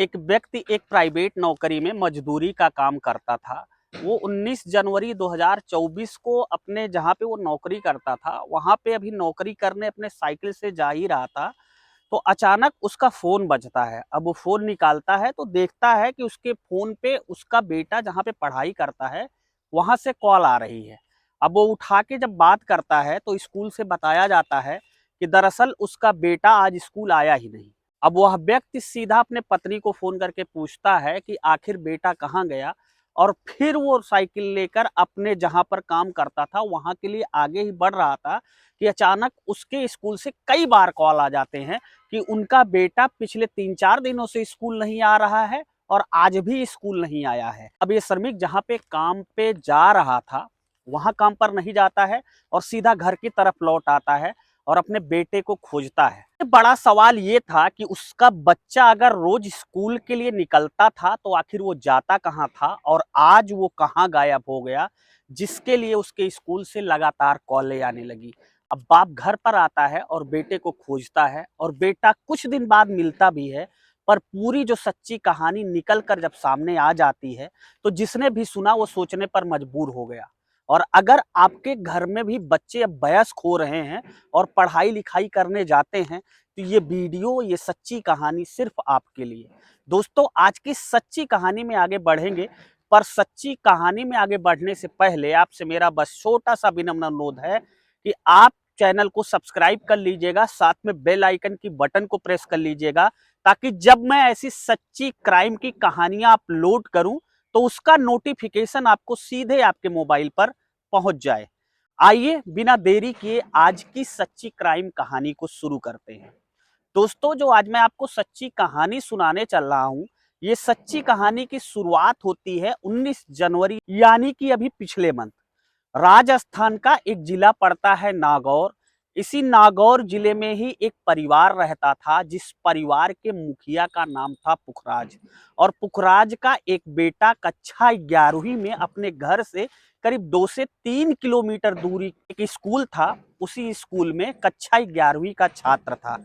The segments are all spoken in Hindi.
एक व्यक्ति एक प्राइवेट नौकरी में मजदूरी का काम करता था। वो 19 जनवरी 2024 को अपने जहाँ पे वो नौकरी करता था वहाँ पे अभी नौकरी करने अपने साइकिल से जा ही रहा था, तो अचानक उसका फोन बजता है। अब वो फोन निकालता है तो देखता है कि उसके फोन पे उसका बेटा जहाँ पे पढ़ाई करता है वहां से कॉल आ रही है। अब वो उठा के जब बात करता है तो स्कूल से बताया जाता है कि दरअसल उसका बेटा आज स्कूल आया ही नहीं। अब वह व्यक्ति सीधा अपने पत्नी को फोन करके पूछता है कि आखिर बेटा कहाँ गया, और फिर वो साइकिल लेकर अपने जहां पर काम करता था वहां के लिए आगे ही बढ़ रहा था कि अचानक उसके स्कूल से कई बार कॉल आ जाते हैं कि उनका बेटा पिछले 3-4 दिनों से स्कूल नहीं आ रहा है और आज भी स्कूल नहीं आया है। अब ये श्रमिक जहाँ पे काम पे जा रहा था वहां काम पर नहीं जाता है और सीधा घर की तरफ लौट आता है और अपने बेटे को खोजता है। बड़ा सवाल ये था कि उसका बच्चा अगर रोज स्कूल के लिए निकलता था तो आखिर वो जाता कहाँ था और आज वो कहाँ गायब हो गया, जिसके लिए उसके स्कूल से लगातार कॉलें आने लगी। अब बाप घर पर आता है और बेटे को खोजता है और बेटा कुछ दिन बाद मिलता भी है, पर पूरी जो सच्ची कहानी निकल कर जब सामने आ जाती है तो जिसने भी सुना वो सोचने पर मजबूर हो गया। और अगर आपके घर में भी बच्चे अब वयस्क हो रहे हैं और पढ़ाई लिखाई करने जाते हैं तो ये वीडियो, ये सच्ची कहानी सिर्फ आपके लिए। दोस्तों, आज की सच्ची कहानी में आगे बढ़ेंगे, पर सच्ची कहानी में आगे बढ़ने से पहले आपसे मेरा बस छोटा सा विनम्र अनुरोध है कि आप चैनल को सब्सक्राइब कर लीजिएगा, साथ में बेल आइकन की बटन को प्रेस कर लीजिएगा, ताकि जब मैं ऐसी सच्ची क्राइम की कहानियां अपलोड करूं तो उसका नोटिफिकेशन आपको सीधे आपके मोबाइल पर पहुंच जाए। आइए बिना देरी किए आज की सच्ची क्राइम कहानी को शुरू करते हैं। दोस्तों, जो आज मैं आपको सच्ची कहानी सुनाने चल रहा हूं, ये सच्ची कहानी की शुरुआत होती है 19 जनवरी यानी कि अभी पिछले मंथ। राजस्थान का एक जिला पड़ता है नागौर। इसी नागौर जिले में ही एक परिवार रहता था, जिस परिवार के मुखिया का नाम था पुखराज। और पुखराज का एक बेटा कक्षा 11वीं में अपने घर से करीब 2 से 3 किलोमीटर दूरी एक स्कूल था, उसी स्कूल में कक्षा 11वीं का छात्र था।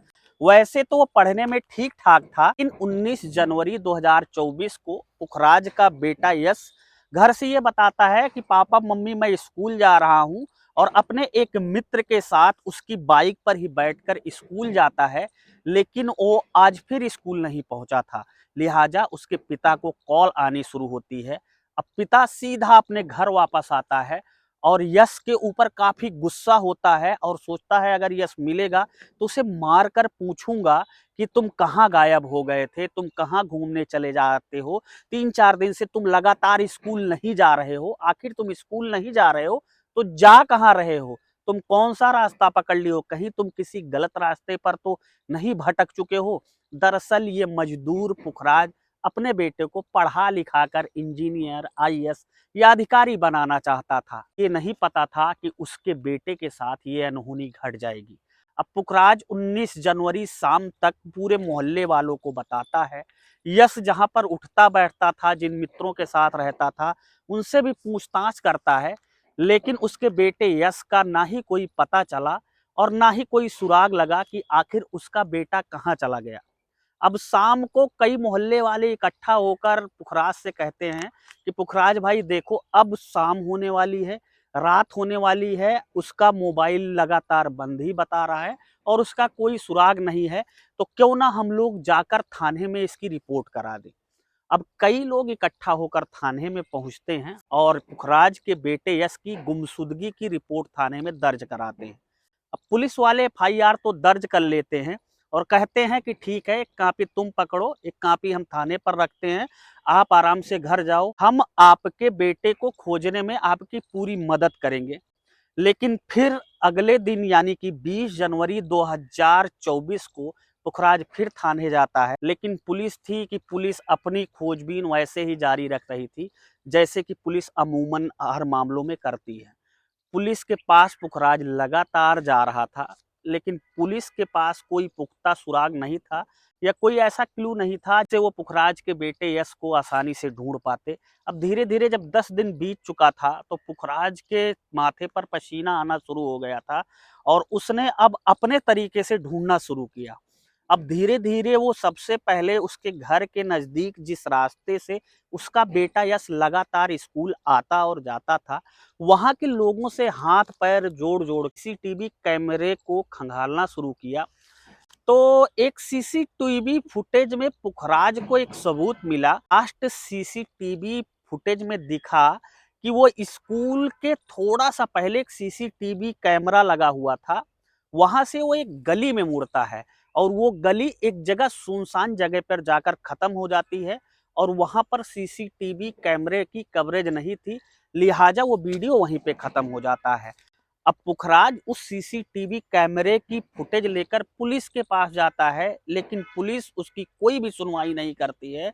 वैसे तो वो पढ़ने में ठीक ठाक था, लेकिन 19 जनवरी 2024 को पुखराज का बेटा यश घर से ये बताता है कि पापा मम्मी मैं स्कूल जा रहा हूँ, और अपने एक मित्र के साथ उसकी बाइक पर ही बैठकर स्कूल जाता है। लेकिन वो आज फिर स्कूल नहीं पहुंचा था, लिहाजा उसके पिता को कॉल आनी शुरू होती है। अब पिता सीधा अपने घर वापस आता है और यश के ऊपर काफी गुस्सा होता है और सोचता है अगर यश मिलेगा तो उसे मार कर पूछूंगा कि तुम कहाँ गायब हो गए थे, तुम कहाँ घूमने चले जाते हो, 3-4 दिन से तुम लगातार स्कूल नहीं जा रहे हो, आखिर तुम स्कूल नहीं जा रहे हो तो जा कहाँ रहे हो, तुम कौन सा रास्ता पकड़ लिए हो, कहीं तुम किसी गलत रास्ते पर तो नहीं भटक चुके हो। दरअसल ये मजदूर पुखराज अपने बेटे को पढ़ा लिखा कर इंजीनियर, आईएएस या अधिकारी बनाना चाहता था। ये नहीं पता था कि उसके बेटे के साथ ये अनहोनी घट जाएगी। अब पुखराज 19 जनवरी शाम तक पूरे मोहल्ले वालों को बताता है। यश जहां पर उठता बैठता था, जिन मित्रों के साथ रहता था, उनसे भी पूछताछ करता है, लेकिन उसके बेटे यश का ना ही कोई पता चला और ना ही कोई सुराग लगा कि आखिर उसका बेटा कहाँ चला गया। अब शाम को कई मोहल्ले वाले इकट्ठा होकर पुखराज से कहते हैं कि पुखराज भाई देखो, अब शाम होने वाली है, रात होने वाली है, उसका मोबाइल लगातार बंद ही बता रहा है और उसका कोई सुराग नहीं है, तो क्यों ना हम लोग जाकर थाने में इसकी रिपोर्ट करा दें। अब कई लोग इकट्ठा होकर थाने में पहुंचते हैं और पुखराज के बेटे यश की गुमशुदगी की रिपोर्ट थाने में दर्ज कराते हैं। अब पुलिस वाले एफआईआर तो दर्ज कर लेते हैं और कहते हैं कि ठीक है, एक कापी तुम पकड़ो, एक कापी हम थाने पर रखते हैं, आप आराम से घर जाओ, हम आपके बेटे को खोजने में आपकी पूरी मदद करेंगे। लेकिन फिर अगले दिन यानी कि 20 जनवरी 2024 को पुखराज फिर थाने जाता है, लेकिन पुलिस थी कि पुलिस अपनी खोजबीन वैसे ही जारी रख रही थी जैसे कि पुलिस अमूमन हर मामलों में करती है। पुलिस के पास पुखराज लगातार जा रहा था, लेकिन पुलिस के पास कोई पुख्ता सुराग नहीं था या कोई ऐसा क्लू नहीं था जिससे वो पुखराज के बेटे यश को आसानी से ढूंढ पाते। अब धीरे धीरे जब 10 दिन बीत चुका था तो पुखराज के माथे पर पसीना आना शुरू हो गया था और उसने अब अपने तरीके से ढूंढना शुरू किया। अब धीरे धीरे वो सबसे पहले उसके घर के नजदीक जिस रास्ते से उसका बेटा यश लगातार स्कूल आता और जाता था, वहां के लोगों से हाथ पैर जोड़ जोड़ सीसीटीवी कैमरे को खंगालना शुरू किया। तो एक सीसीटीवी फुटेज में पुखराज को एक सबूत मिला। लास्ट सीसीटीवी फुटेज में दिखा कि वो स्कूल के थोड़ा सा पहले एक सीसीटीवी कैमरा लगा हुआ था, वहां से वो एक गली में मुड़ता है और वो गली एक जगह सुनसान जगह पर जाकर खत्म हो जाती है और वहां पर सीसीटीवी कैमरे की कवरेज नहीं थी, लिहाजा वो वीडियो वहीं पे खत्म हो जाता है। अब पुखराज उस सीसीटीवी कैमरे की फुटेज लेकर पुलिस के पास जाता है, लेकिन पुलिस उसकी कोई भी सुनवाई नहीं करती है।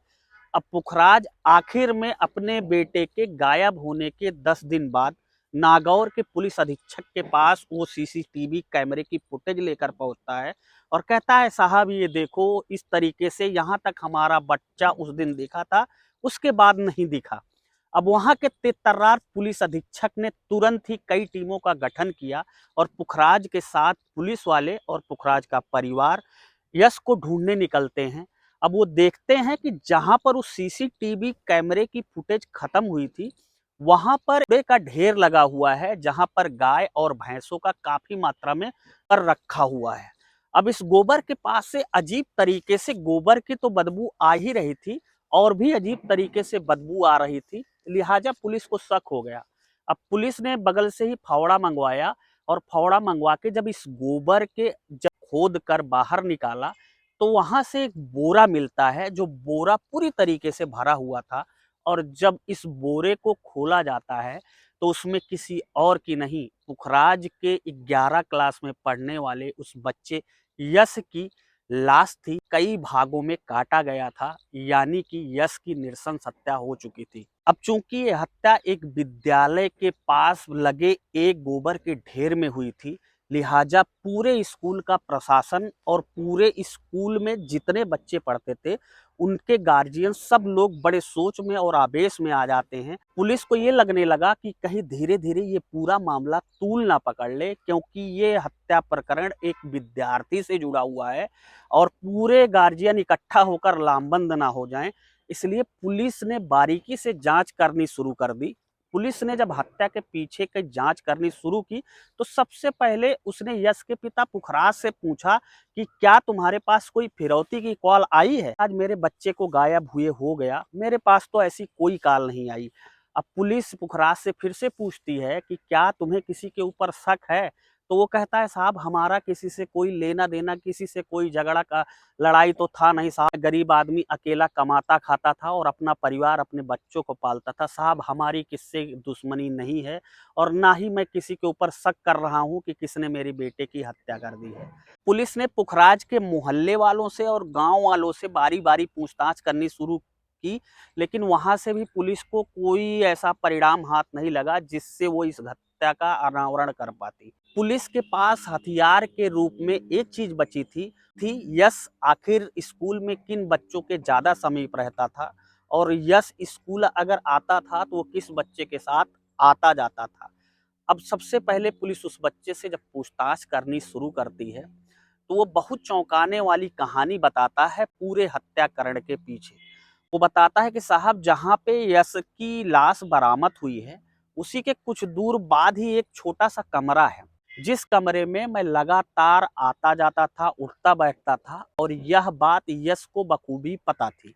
अब पुखराज आखिर में अपने बेटे के गायब होने के 10 दिन बाद नागौर के पुलिस अधीक्षक के पास वो सीसीटीवी कैमरे की फुटेज लेकर पहुंचता है और कहता है, साहब ये देखो, इस तरीके से यहाँ तक हमारा बच्चा उस दिन दिखा था, उसके बाद नहीं दिखा। अब वहां के तेतर्रार पुलिस अधीक्षक ने तुरंत ही कई टीमों का गठन किया और पुखराज के साथ पुलिस वाले और पुखराज का परिवार यश को ढूंढने निकलते हैं। अब वो देखते हैं कि जहां पर उस सीसीटीवी कैमरे की फुटेज खत्म हुई थी, वहां पर कूड़े का ढेर लगा हुआ है, जहां पर गाय और भैंसों का काफी मात्रा में कर रखा हुआ है। अब इस गोबर के पास से अजीब तरीके से गोबर की तो बदबू आ ही रही थी और भी अजीब तरीके से बदबू आ रही थी, लिहाजा पुलिस को शक हो गया। अब पुलिस ने बगल से ही फावड़ा मंगवाया और फावड़ा मंगवा के जब इस गोबर के जब खोद कर बाहर निकाला, तो वहां से एक बोरा मिलता है जो बोरा पूरी तरीके से भरा हुआ था। और जब इस बोरे को खोला जाता है तो उसमें किसी और की नहीं, पुखराज के 11 क्लास में पढ़ने वाले उस बच्चे यश की लाश थी। कई भागों में काटा गया था, यानी कि यश की नृशंस हत्या हो चुकी थी। अब चूंकि ये हत्या एक विद्यालय के पास लगे एक गोबर के ढेर में हुई थी, लिहाजा पूरे स्कूल का प्रशासन और पूरे स्कूल में जितने बच्चे पढ़ते थे उनके गार्जियन सब लोग बड़े सोच में और आवेश में आ जाते हैं। पुलिस को ये लगने लगा कि कहीं धीरे धीरे ये पूरा मामला तूल ना पकड़ ले, क्योंकि ये हत्या प्रकरण एक विद्यार्थी से जुड़ा हुआ है और पूरे गार्जियन इकट्ठा होकर लामबंद ना हो जाएं। इसलिए पुलिस ने बारीकी से जांच करनी शुरू कर दी। पुलिस ने जब हत्या के पीछे की जांच करनी शुरू की तो सबसे पहले उसने यश के पिता पुखराज से पूछा कि क्या तुम्हारे पास कोई फिरौती की कॉल आई है? आज मेरे बच्चे को गायब हुए हो गया, मेरे पास तो ऐसी कोई कॉल नहीं आई। अब पुलिस पुखराज से फिर से पूछती है कि क्या तुम्हें किसी के ऊपर शक है? तो वो कहता है, साहब हमारा किसी से कोई लेना देना, किसी से कोई झगड़ा का लड़ाई तो था नहीं साहब। गरीब आदमी अकेला कमाता खाता था और अपना परिवार अपने बच्चों को पालता था साहब। हमारी किससे दुश्मनी नहीं है और ना ही मैं किसी के ऊपर शक कर रहा हूं कि किसने मेरे बेटे की हत्या कर दी है। पुलिस ने पुखराज के मोहल्ले वालों से और गांव वालों से बारी बारी पूछताछ करनी शुरू की, लेकिन वहां से भी पुलिस को कोई ऐसा परिणाम हाथ नहीं लगा जिससे वो इस हत्या का अनावरण कर पाती। पुलिस के पास हथियार के रूप में एक चीज बची थी यश आखिर स्कूल में किन बच्चों के ज्यादा समीप रहता था और यश स्कूल अगर आता था तो वो किस बच्चे के साथ आता जाता था। अब सबसे पहले पुलिस उस बच्चे से जब पूछताछ करनी शुरू करती है तो वो बहुत चौंकाने वाली कहानी बताता है पूरे हत्याकांड के पीछे। वो बताता है कि साहब, जहाँ पे यश की लाश बरामद हुई है उसी के कुछ दूर बाद ही एक छोटा सा कमरा है, जिस कमरे में मैं लगातार आता जाता था, उठता बैठता था और यह बात यश को बखूबी पता थी।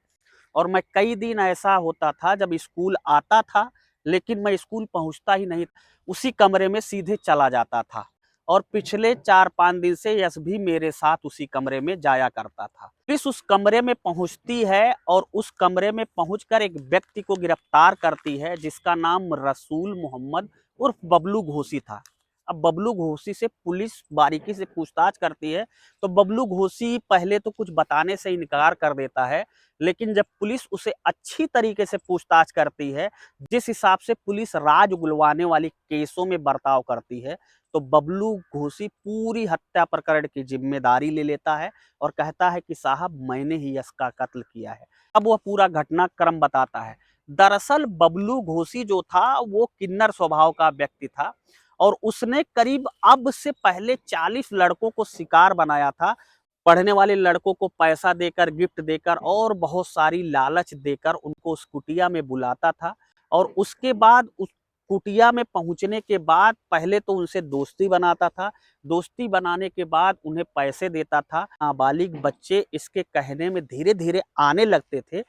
और मैं कई दिन ऐसा होता था जब स्कूल आता था लेकिन मैं स्कूल पहुंचता ही नहीं, उसी कमरे में सीधे चला जाता था और पिछले 4-5 दिन से यश भी मेरे साथ उसी कमरे में जाया करता था। पुलिस उस कमरे में पहुंचती है और उस कमरे में पहुंचकर एक व्यक्ति को गिरफ्तार करती है जिसका नाम रसूल मोहम्मद उर्फ बबलू घोसी था। अब बबलू घोसी से पुलिस बारीकी से पूछताछ करती है तो बबलू घोसी पहले तो कुछ बताने से इनकार कर देता है, लेकिन जब पुलिस उसे अच्छी तरीके से पूछताछ करती है, जिस हिसाब से पुलिस राज उगलवाने वाली केसों में बर्ताव करती है, तो बबलू घोसी पूरी हत्या प्रकरण की जिम्मेदारी ले लेता है और कहता है कि साहब, मैंने ही इसका कत्ल किया है। अब वह पूरा घटनाक्रम बताता है। दरअसल बबलू घोसी जो था वो किन्नर स्वभाव का व्यक्ति था और उसने करीब अब से पहले 40 लड़कों को शिकार बनाया था। पढ़ने वाले लड़कों को पैसा देकर, गिफ्ट देकर और बहुत सारी लालच देकर उनको उस कुटिया में बुलाता था। और उसके बाद उस कुटिया में पहुंचने के बाद पहले तो उनसे दोस्ती बनाता था। दोस्ती बनाने के बाद उन्हें पैसे देता था। नाबालिग बच्चे इसके कहने में धीरे धीरे आने लगते थे।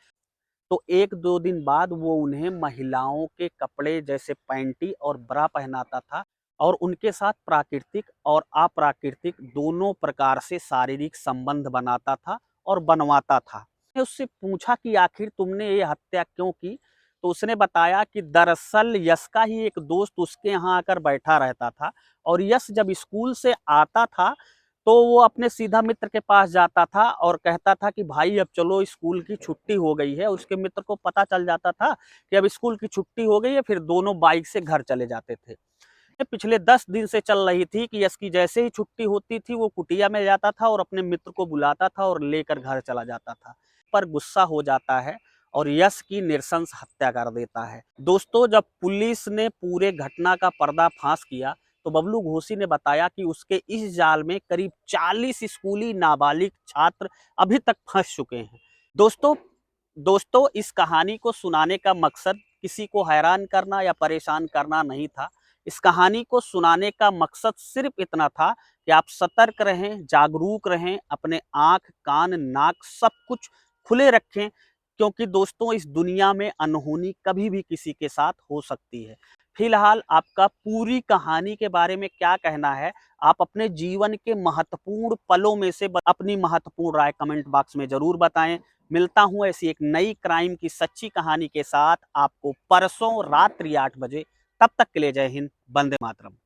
तो 1-2 दिन बाद वो उन्हें महिलाओं के कपड़े जैसे पैंटी और ब्रा पहनाता था और उनके साथ प्राकृतिक और अप्राकृतिक दोनों प्रकार से शारीरिक संबंध बनाता था और बनवाता था। मैंने उससे पूछा कि आखिर तुमने ये हत्या क्यों की? तो उसने बताया कि दरअसल यश का ही एक दोस्त उसके यहाँ आकर बैठा रहता था और यश जब स्कूल से आता था तो वो अपने सीधा मित्र के पास जाता था और कहता था कि भाई अब चलो, स्कूल की छुट्टी हो गई है। उसके मित्र को पता चल जाता था कि अब स्कूल की छुट्टी हो गई है, फिर दोनों बाइक से घर चले जाते थे। ये पिछले 10 दिन से चल रही थी कि यश की जैसे ही छुट्टी होती थी वो कुटिया में जाता था और अपने मित्र को बुलाता था और लेकर घर चला जाता था। पर गुस्सा हो जाता है और यश की नृशंस हत्या कर देता है। दोस्तों, जब पुलिस ने पूरे घटना का पर्दाफाश किया तो बबलू घोसी ने बताया कि उसके इस जाल में करीब 40 स्कूली नाबालिग छात्र अभी तक फंस चुके हैं। दोस्तों दोस्तों इस कहानी को सुनाने का मकसद किसी को हैरान करना या परेशान करना नहीं था। इस कहानी को सुनाने का मकसद सिर्फ इतना था कि आप सतर्क रहें, जागरूक रहें, अपने आंख, कान, नाक सब कुछ खुले रखें, क्योंकि दोस्तों इस दुनिया में अनहोनी कभी भी किसी के साथ हो सकती है। फिलहाल आपका पूरी कहानी के बारे में क्या कहना है? आप अपने जीवन के महत्वपूर्ण पलों में से अपनी महत्वपूर्ण राय कमेंट बॉक्स में जरूर बताएं। मिलता हूं ऐसी एक नई क्राइम की सच्ची कहानी के साथ आपको परसों रात्रि 8 बजे। तब तक के लिए जय हिंद, वंदे मातरम।